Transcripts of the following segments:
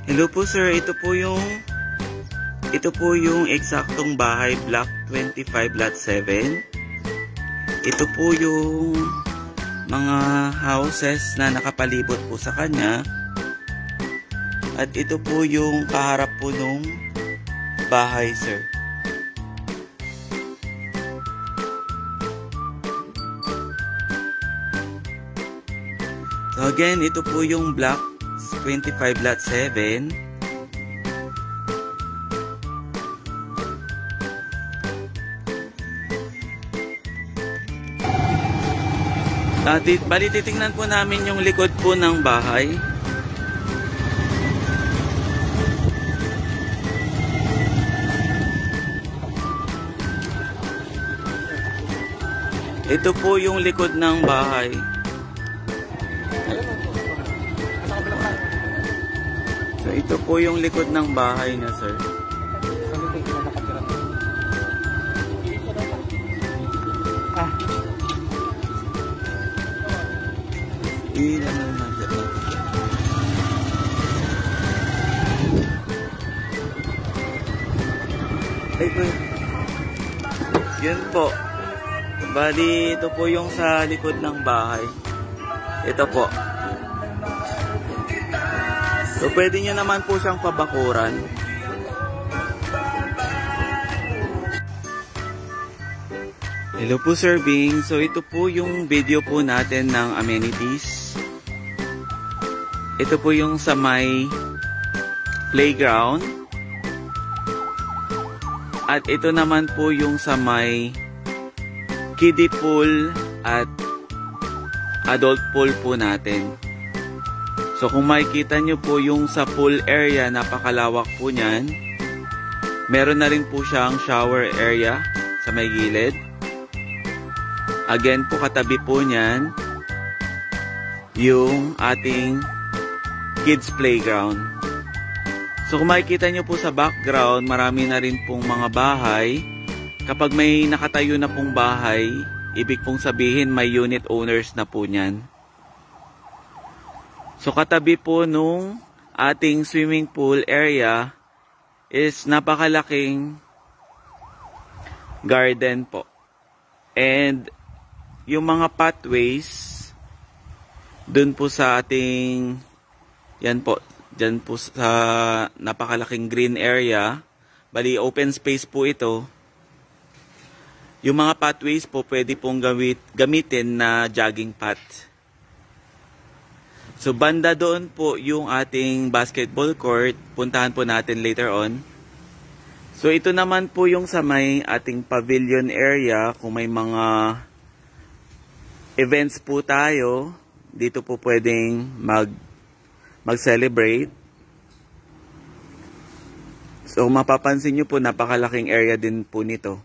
Hello po sir, ito po yung eksaktong bahay, Block 25 Lot 7. Ito po yung mga houses na nakapalibot po sa kanya. At ito po yung kaharap po nung bahay sir. So again, ito po yung Block 25 Lot 7. Bali titingnan po namin yung likod po ng bahay. Ito po yung likod ng bahay. So ito po yung likod ng bahay niya, sir. Ilan na natin. Yun po. Bali, ito po yung sa likod ng bahay. Ito po. So, pwede nyo naman po siyang pabakuran. Hello po Sir Bing. So, ito po yung video po natin ng amenities. Ito po yung sa may playground. At ito naman po yung sa may kiddie pool at adult pool po natin. So kung makikita nyo po yung sa pool area, napakalawak po nyan. Meron na rin po siyang shower area sa may gilid. Again po katabi po nyan yung ating kids playground. So kung makikita nyo po sa background, marami na rin pong mga bahay. Kapag may nakatayo na pong bahay, ibig pong sabihin may unit owners na po nyan. So katabi po nung ating swimming pool area is napakalaking garden po. And yung mga pathways dun po sa ating, yan po, dyan po sa napakalaking green area, bali open space po ito. Yung mga pathways po pwede pong gamitin na jogging path. So banda doon po yung ating basketball court. Puntahan po natin later on. So ito naman po yung sa may ating pavilion area. Kung may mga events po tayo, dito po pwedeng mag-celebrate. So mapapansin nyo po napakalaking area din po nito.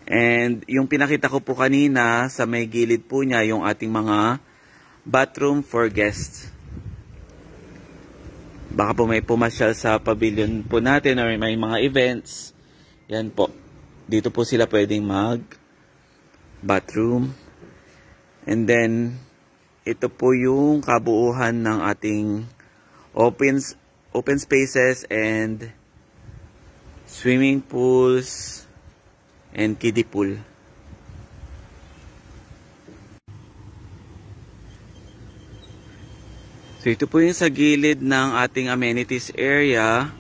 And yung pinakita ko po kanina sa may gilid po niya yung ating mga bathroom for guests. Baka po may pumasyal sa pavilion po natin or may mga events. Yan po. Dito po sila pwedeng mag bathroom. And then ito po yung kabuuhan ng ating open spaces and swimming pools and kiddie pool. So ito po yung sa gilid ng ating amenities area.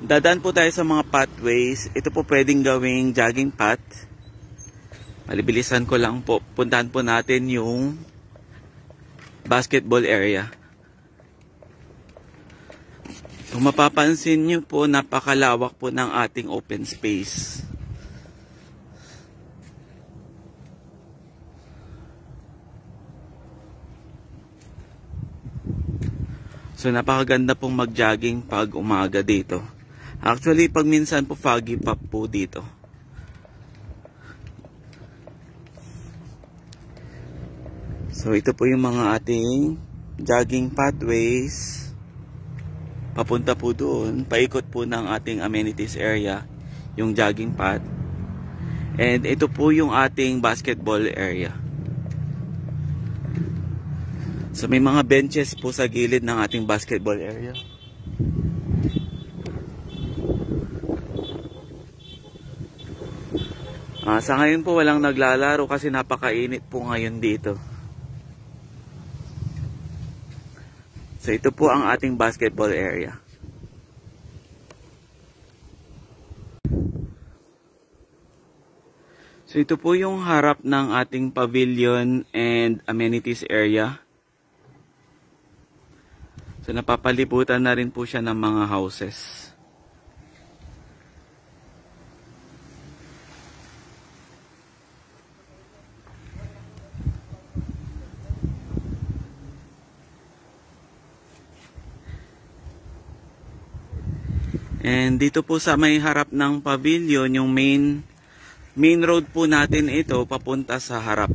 Dadaan po tayo sa mga pathways. Ito po pwedeng gawing jogging path. Malibilisan ko lang po. Puntahan po natin yung basketball area. So mapapansin nyo po napakalawak po ng ating open space. So napakaganda pong mag-jogging pag umaga dito. Actually, pag minsan po foggy pa po dito. So ito po yung mga ating jogging pathways. Papunta po doon, paikot po ng ating amenities area, yung jogging path. And ito po yung ating basketball area. So may mga benches po sa gilid ng ating basketball area. Sa ngayon po walang naglalaro kasi napakainit po ngayon dito. So ito po ang ating basketball area. So ito po yung harap ng ating pavilion and amenities area. So napapalibutan na rin po siya ng mga houses. And dito po sa may harap ng pavilion, yung main road po natin ito papunta sa harap.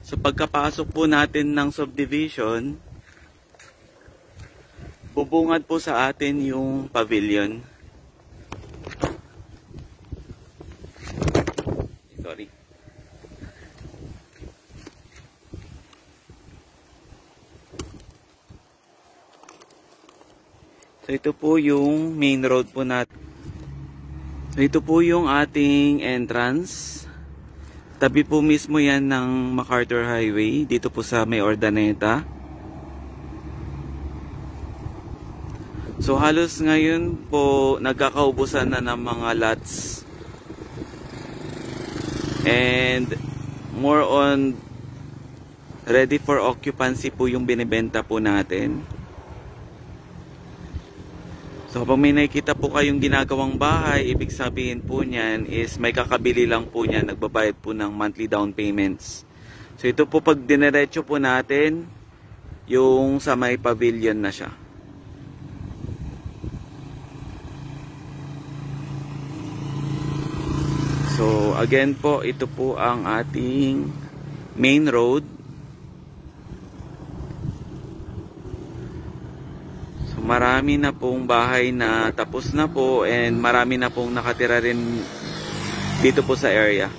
So pagkapasok po natin ng subdivision, bubungad po sa atin yung pavilion. Sorry. So ito po yung main road po natin. So ito po yung ating entrance. Tabi po mismo yan ng MacArthur Highway. Dito po sa may Ordaneta. So halos ngayon po nagkakaubusan na ng mga lots. And more on ready for occupancy po yung binibenta po natin. So kapag may nakikita po kayong ginagawang bahay, ibig sabihin po niyan is may kakabili lang po niyan, nagbabayad po ng monthly down payments. So ito po pag dinerecho po natin, yung sa may pavilion na siya. So again po, ito po ang ating main road. Marami na pong bahay na tapos na po and marami na pong nakatira rin dito po sa area.